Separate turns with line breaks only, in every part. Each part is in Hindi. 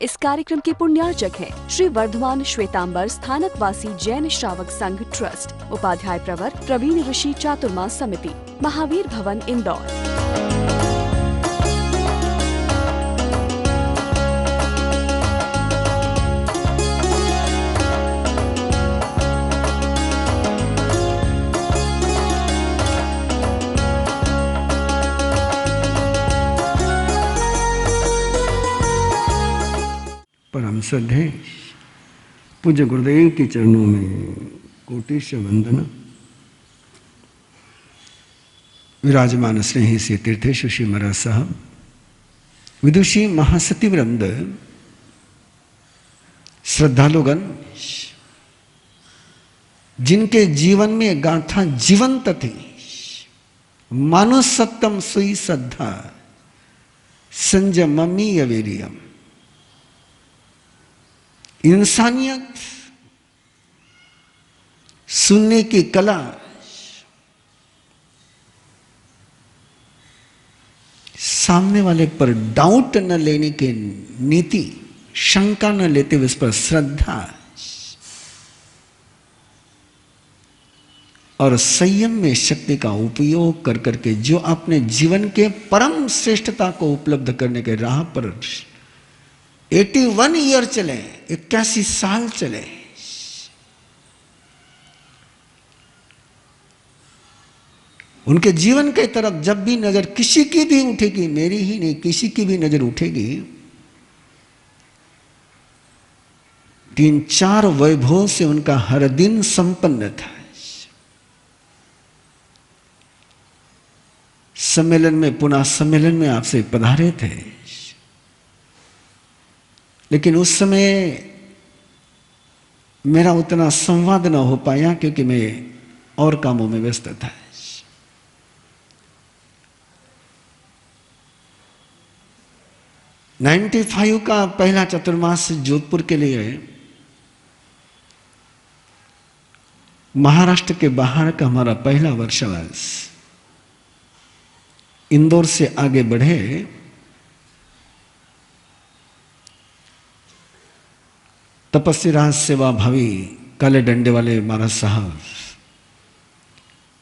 इस कार्यक्रम के पुण्यार्चक हैं श्री वर्धमान श्वेतांबर स्थानकवासी जैन श्रावक संघ ट्रस्ट, उपाध्याय प्रवर प्रवीण ऋषि चातुर्मास समिति, महावीर भवन, इंदौर।
परम श्रद्धे पूज्य गुरुदेव के चरणों में कोटिश वंदना। विराजमान स्नेही से तीर्थेश श्री महाराज साहब, विदुषी महासती वृंद, श्रद्धालुगण, जिनके जीवन में गाथा जीवंत थी, मानो सत्यम सुई श्रद्धा संजममी यवीरियम। इंसानियत, सुनने की कला, सामने वाले पर डाउट न लेने की नीति, शंका न लेते हुए उस पर श्रद्धा और संयम में शक्ति का उपयोग कर करके जो अपने जीवन के परम श्रेष्ठता को उपलब्ध करने के राह पर 81 ईयर चले, 81 साल चले। उनके जीवन के तरफ जब भी नजर किसी की भी उठेगी, मेरी ही नहीं किसी की भी नजर उठेगी, 3-4 वैभव से उनका हर दिन संपन्न था। सम्मेलन में, पुनः सम्मेलन में आपसे पधारे थे, लेकिन उस समय मेरा उतना संवाद न हो पाया क्योंकि मैं और कामों में व्यस्त था। '95 का पहला चतुर्मास जोधपुर के लिए महाराष्ट्र के बाहर का हमारा पहला वर्षवास। इंदौर से आगे बढ़े, तपस्वी राज सेवा भावी काले डंडे वाले महाराज साहब,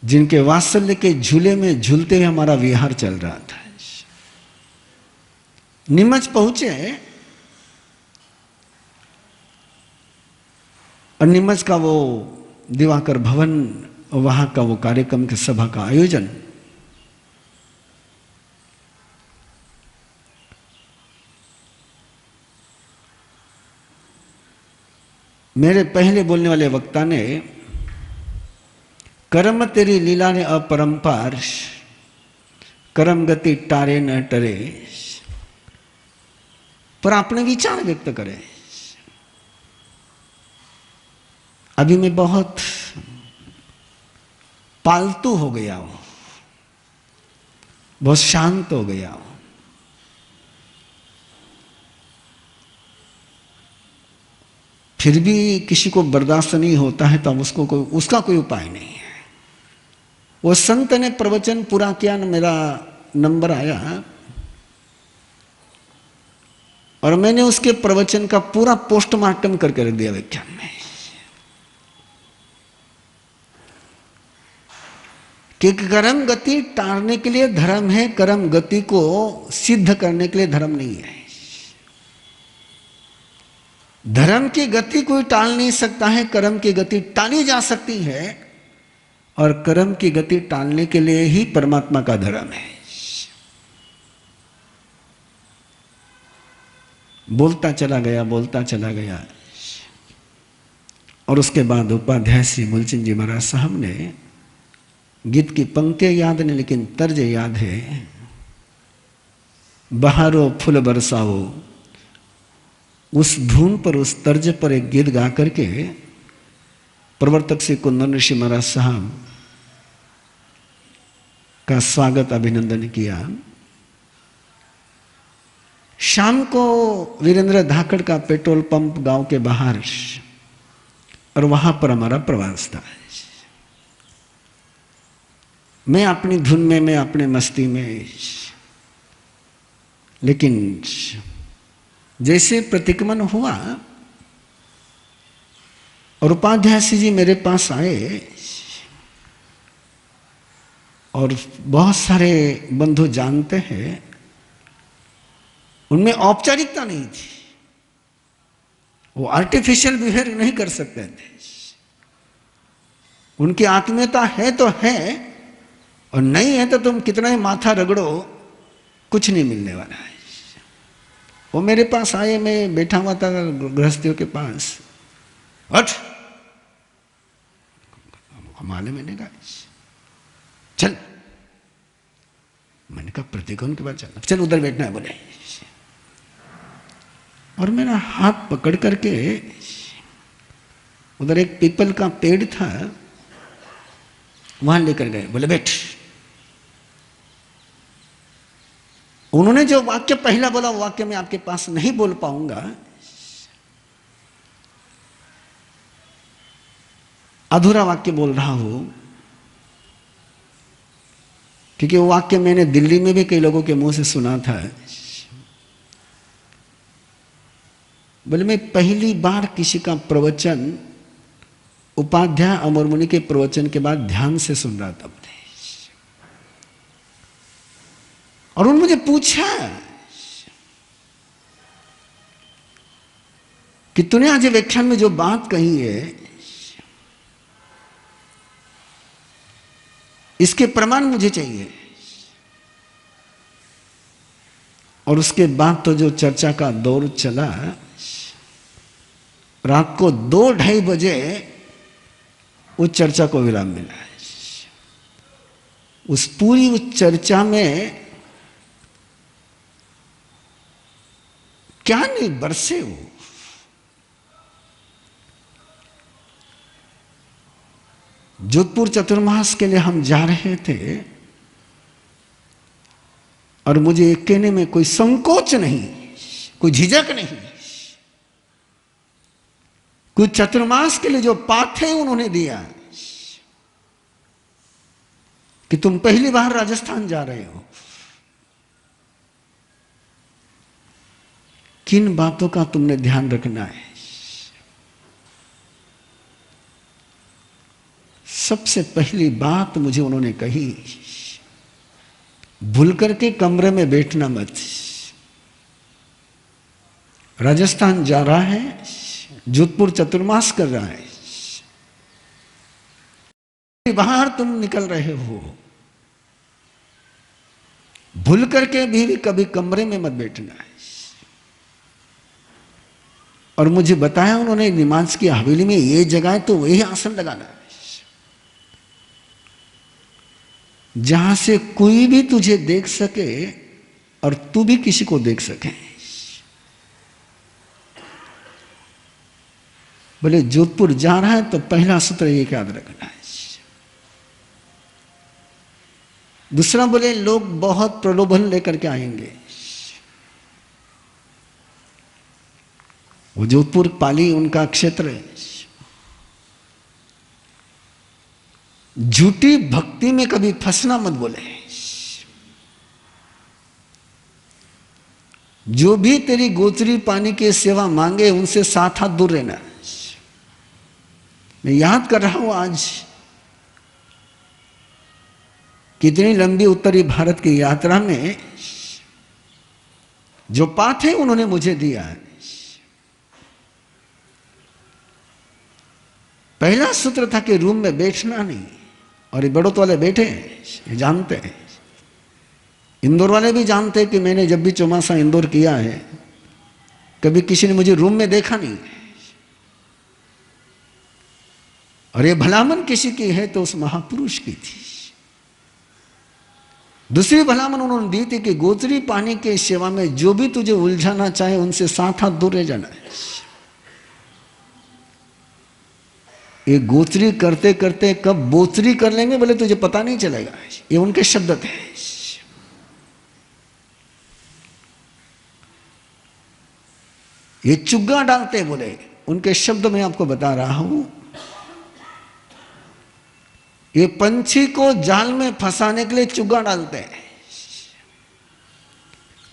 जिनके वात्सल्य के झूले में झूलते हुए हमारा विहार चल रहा था। नीमच पहुंचे और नीमच का वो दिवाकर भवन, वहां का वो कार्यक्रम के सभा का आयोजन, मेरे पहले बोलने वाले वक्ता ने कर्म तेरी लीला ने अपरंपार, कर्म गति टारे न टरे, पर अपने विचार व्यक्त करे। अभी मैं बहुत पालतू हो गया हूं, बहुत शांत हो गया हूं। फिर भी किसी को बर्दाश्त नहीं होता है तो उसका कोई उपाय नहीं है। वो संत ने प्रवचन पूरा किया, मेरा नंबर आया और मैंने उसके प्रवचन का पूरा पोस्टमार्टम करके रख दिया व्याख्यान में, कि कर्म गति टालने के लिए धर्म है, कर्म गति को सिद्ध करने के लिए धर्म नहीं है। धर्म की गति कोई टाल नहीं सकता है, कर्म की गति टाली जा सकती है, और कर्म की गति टालने के लिए ही परमात्मा का धर्म है। बोलता चला गया और उसके बाद उपाध्याय श्री मूलचंद जी महाराज साहब ने गीत की पंक्तियां याद नहीं लेकिन तर्ज याद है। बहारो फूल बरसाओ, उस धुन पर, उस तर्ज पर एक गीत गा करके प्रवर्तक श्री कुंदन ऋषि महाराज साहब का स्वागत, अभिनंदन किया। शाम को वीरेंद्र धाकड़ का पेट्रोल पंप गांव के बाहर, और वहां पर हमारा प्रवास था। मैं अपनी धुन में, मैं अपने मस्ती में, लेकिन जैसे प्रतिक्रमण हुआ और उपाध्याय जी मेरे पास आए और बहुत सारे बंधु जानते हैं उनमें औपचारिकता नहीं थी, वो आर्टिफिशियल बिहेवियर नहीं कर सकते थे। उनकी आत्मीयता है तो है और नहीं है तो तुम कितना ही माथा रगड़ो कुछ नहीं मिलने वाला है। वो मेरे पास आए, मैं बैठा हुआ था गृहस्थियों के पास, उठ हमारे मैंने कहा चल, मैंने कहा प्रतिकोण के बाद चल उधर बैठना है बोले, और मेरा हाथ पकड़ करके उधर एक पीपल का पेड़ था वहां लेकर गए, बोले बैठ। उन्होंने जो वाक्य पहला बोला वो वाक्य मैं आपके पास नहीं बोल पाऊंगा, अधूरा वाक्य बोल रहा हूं, क्योंकि वो वाक्य मैंने दिल्ली में भी कई लोगों के मुंह से सुना था। बोले मैं पहली बार किसी का प्रवचन उपाध्याय अमर मुनि के प्रवचन के बाद ध्यान से सुन रहा था, और उन्होंने मुझे पूछा कि तूने आज व्याख्यान में जो बात कही है इसके प्रमाण मुझे चाहिए। और उसके बाद तो जो चर्चा का दौर चला, रात को 2-2:30 बजे उस चर्चा को विराम मिला। उस पूरी उस चर्चा में क्या नहीं बरसे वो। जोधपुर चतुर्मास के लिए हम जा रहे थे और मुझे एक कहने में कोई संकोच नहीं, कोई झिझक नहीं। कुछ चतुर्मास के लिए जो पाठ्य उन्होंने दिया कि तुम पहली बार राजस्थान जा रहे हो, किन बातों का तुमने ध्यान रखना है। सबसे पहली बात मुझे उन्होंने कही, भूल करके कमरे में बैठना मत। राजस्थान जा रहा है, जोधपुर चतुर्मास कर रहा है, बाहर तुम निकल रहे हो, भूल करके भी कभी कमरे में मत बैठना है। और मुझे बताया उन्होंने नमाज की हवेली में ये जगह है तो वही आसन लगाना है जहां से कोई भी तुझे देख सके और तू भी किसी को देख सके। बोले जोधपुर जा रहा है तो पहला सूत्र ये याद रखना है। दूसरा बोले लोग बहुत प्रलोभन लेकर के आएंगे। वो जोधपुर पाली उनका क्षेत्र है। झूठी भक्ति में कभी फंसना मत बोले। जो भी तेरी गोचरी पानी की सेवा मांगे उनसे 7 हाथ दूर रहना। मैं याद कर रहा हूं आज कितनी लंबी उत्तरी भारत की यात्रा में जो पाठ है उन्होंने मुझे दिया है। पहला सूत्र था कि रूम में बैठना नहीं, और ये बड़ोत वाले बैठे ये जानते हैं, इंदौर वाले भी जानते हैं कि मैंने जब भी चौमासा इंदौर किया है कभी किसी ने मुझे रूम में देखा नहीं। और ये भलामन किसी की है तो उस महापुरुष की थी। दूसरी भलामन उन्होंने दी थी कि गोचरी पानी की सेवा में जो भी तुझे उलझाना चाहे उनसे 7 हाथ दूर रह जाना है। ये गोचरी करते करते कब बोचरी कर लेंगे बोले तुझे पता नहीं चलेगा। ये उनके शब्द थे। ये चुग्गा डालते बोले, उनके शब्द में आपको बता रहा हूं। ये पंछी को जाल में फंसाने के लिए चुग्गा डालते हैं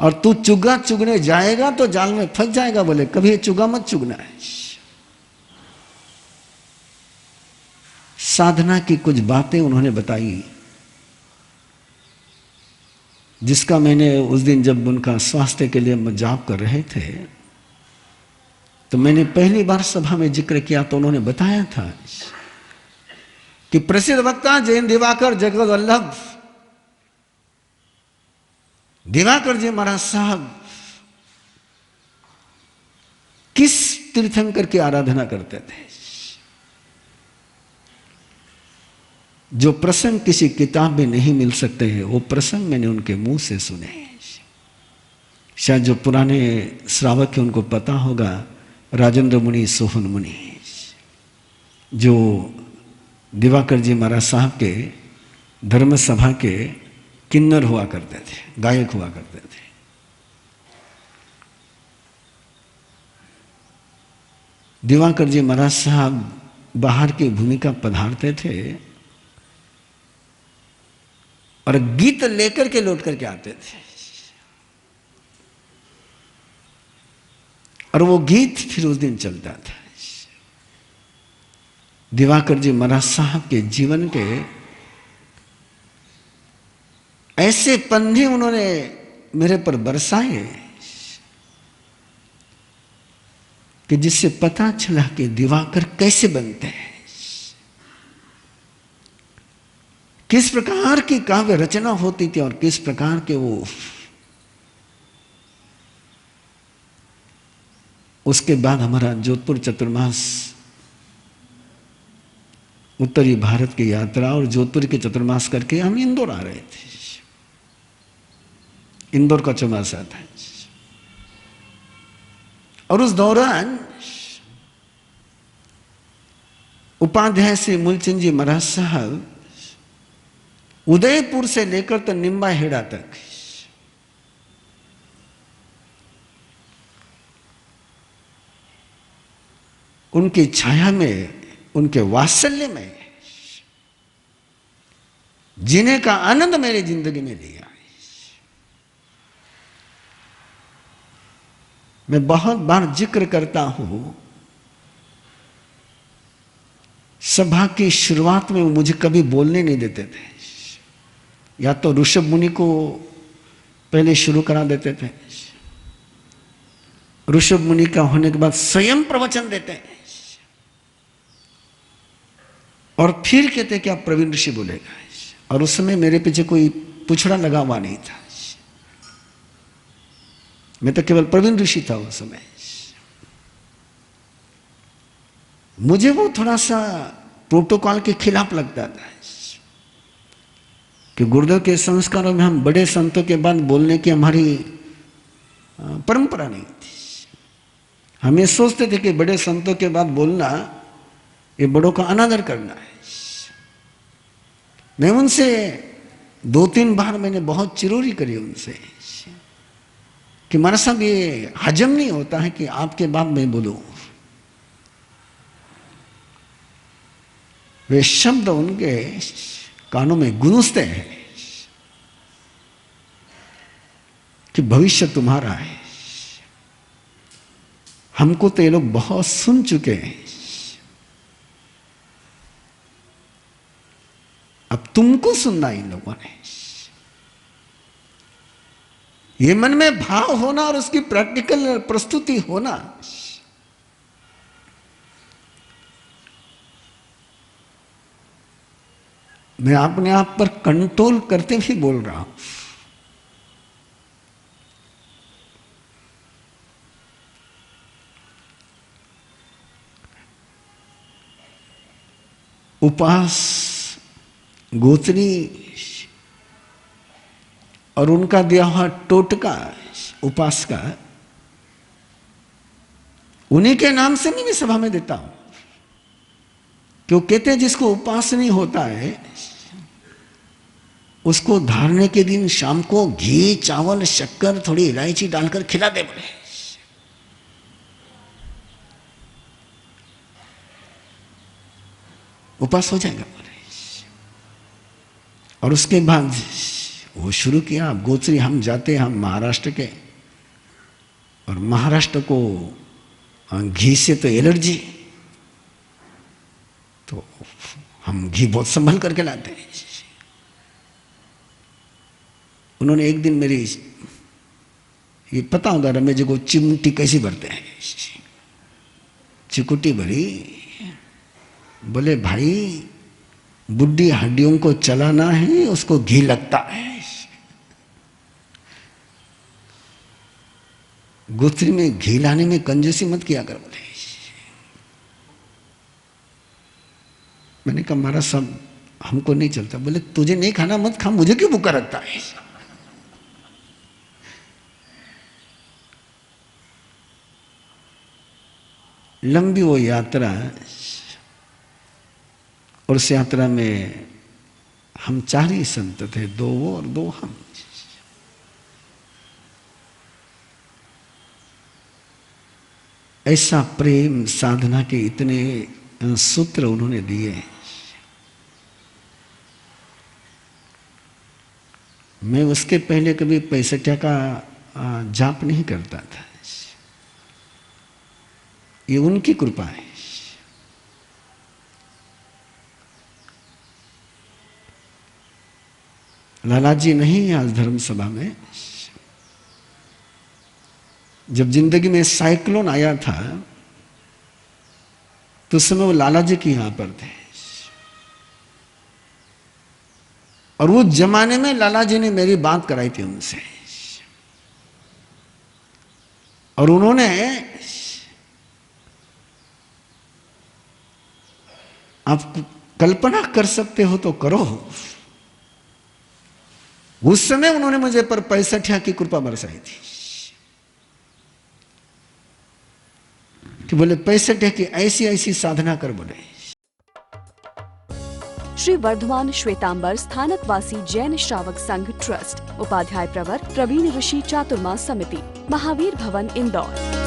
और तू चुग्गा चुगने जाएगा तो जाल में फंस जाएगा। बोले कभी ये चुग्गा मत चुगना है। साधना की कुछ बातें उन्होंने बताई, जिसका मैंने उस दिन जब उनका स्वास्थ्य के लिए जाप कर रहे थे तो मैंने पहली बार सभा में जिक्र किया तो उन्होंने बताया था कि प्रसिद्ध वक्ता जैन दिवाकर जगत वल्लभ दिवाकर जी महाराज साहब किस तीर्थंकर की आराधना करते थे। जो प्रसंग किसी किताब में नहीं मिल सकते हैं वो प्रसंग मैंने उनके मुंह से सुने। शायद जो पुराने श्रावक हैं उनको पता होगा, राजेंद्र मुनि सोहन मुनि जो दिवाकर जी महाराज साहब के धर्म सभा के किन्नर हुआ करते थे, गायक हुआ करते थे। दिवाकर जी महाराज साहब बाहर की भूमिका पधारते थे और गीत लेकर के लौट करके आते थे, और वो गीत फिर उस दिन चलता था। दिवाकर जी महाराज साहब के जीवन के ऐसे पन्ने उन्होंने मेरे पर बरसाए कि जिससे पता चला कि दिवाकर कैसे बनते हैं, किस प्रकार की काव्य रचना होती थी और किस प्रकार के वो। उसके बाद हमारा जोधपुर चतुर्मास उत्तरी भारत की यात्रा और जोधपुर के चतुर्मास करके हम इंदौर आ रहे थे। इंदौर का चौमासा था और उस दौरान उपाध्याय श्री मूलचंद जी महाराज साहब उदयपुर से लेकर तो निम्बा हेड़ा तक उनकी छाया में, उनके वात्सल्य में जीने का आनंद मेरी जिंदगी में लिया। मैं बहुत बार जिक्र करता हूं, सभा की शुरुआत में मुझे कभी बोलने नहीं देते थे। या तो ऋषभ मुनि को पहले शुरू करा देते थे, ऋषभ मुनि का होने के बाद स्वयं प्रवचन देते हैं और फिर कहते कि आप प्रवीण ऋषि बोलेगा। और उस समय मेरे पीछे कोई पुछड़ा लगा हुआ नहीं था, मैं तो केवल प्रवीण ऋषि था उस समय। मुझे वो थोड़ा सा प्रोटोकॉल के खिलाफ लगता था कि गुरुदेव के संस्कारों में हम बड़े संतों के बाद बोलने की हमारी परंपरा नहीं थी। हम ये सोचते थे कि बड़े संतों के बाद बोलना ये बड़ों का अनादर करना है। मैं उनसे 2-3 बार मैंने बहुत चिरोरी करी उनसे कि महाराज साहब ये हजम नहीं होता है कि आपके बाद मैं बोलूं। वे शब्द उनके कानों में गूंजते हैं कि भविष्य तुम्हारा है। हमको तो ये लोग बहुत सुन चुके हैं, अब तुमको सुनना इन लोगों ने। ये मन में भाव होना और उसकी प्रैक्टिकल प्रस्तुति होना, मैं अपने आप पर कंट्रोल करते हुए बोल रहा हूं। उपास गोतनी और उनका दिया हुआ टोटका उपास का, उन्हीं के नाम से मैं सभा में देता हूं। क्यों कहते हैं जिसको उपास नहीं होता है उसको धारने के दिन शाम को घी, चावल, शक्कर, थोड़ी इलायची डालकर खिला दे बोले। उपास हो जाएगा बोले। और उसके बाद वो शुरू किया। अब गोचरी हम जाते, हम महाराष्ट्र के, और महाराष्ट्र को घी से तो एलर्जी, तो हम घी बहुत संभल करके लाते हैं। उन्होंने एक दिन मेरी, ये पता होगा रमेश जी को चिमटी कैसी भरते हैं, चिकुटी भरी। बोले भाई बुढ़ी हड्डियों को चलाना है, उसको घी लगता है। गोत्री में घी लाने में कंजूसी मत किया कर। बोले मैंने कहा महाराज सब हमको नहीं चलता। बोले तुझे नहीं खाना मत खा, मुझे क्यों भूखा रखता है। लंबी वो यात्रा, और उस यात्रा में हम 4 ही संत थे, 2 वो और 2 हम। ऐसा प्रेम साधना के इतने सूत्र उन्होंने दिए। मैं उसके पहले कभी पैसठिया का जाप नहीं करता था। ये उनकी कृपा है। लाला जी नहीं आज धर्म सभा में। जब जिंदगी में साइक्लोन आया था तो उस समय वो लाला जी के यहां पर थे, और वो जमाने में लाला जी ने मेरी बात कराई थी उनसे, और उन्होंने, आप कल्पना कर सकते हो तो करो, उस समय उन्होंने मुझे पर 65 की कृपा बरसाई थी कि बोले 65 की ऐसी ऐसी साधना कर। बोले
श्री वर्धमान श्वेतांबर स्थानकवासी जैन श्रावक संघ ट्रस्ट, उपाध्याय प्रवर प्रवीण ऋषि चातुर्मा समिति, महावीर भवन इंदौर।